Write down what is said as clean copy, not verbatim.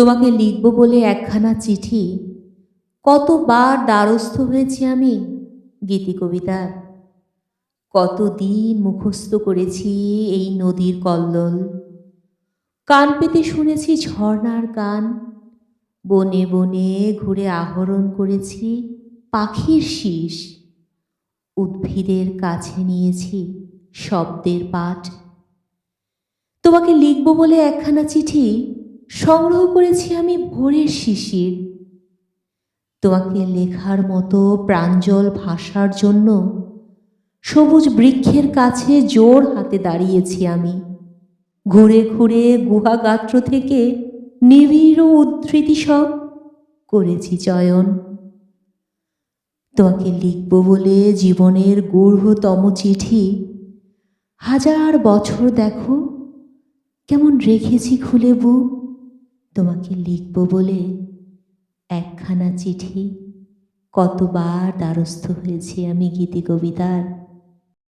তোমাকে লিখব বলে একখানা চিঠি কতবার দ্বারস্থ হয়েছি আমি গীতি কবিতার। কতদিন মুখস্থ করেছি এই নদীর কল্লোল, কান পেতে শুনেছি ঝর্ণার গান, বনে বনে ঘুরে আহরণ করেছি পাখির শীষ, উদ্ভিদের কাছে নিয়েছি শব্দের পাঠ। তোমাকে লিখব বলে একখানা চিঠি সংগ্রহ করেছি আমি ভোরের শিশির। তোমাকে লেখার মতো প্রাঞ্জল ভাষার জন্য সবুজ বৃক্ষের কাছে জোর হাতে দাঁড়িয়েছি আমি। ঘুরে ঘুরে গুহাগাত্র থেকে নিবিড় উদ্ধৃতি সব করেছি চয়ন। তোমাকে লিখব বলে জীবনের গূঢ়তম চিঠি হাজার বছর দেখো কেমন রেখেছি খুলে বুক। তোমাকে লিখব বলে একখানা চিঠি কতবার দ্বারস্থ হয়েছি আমি গীতি কবিতার।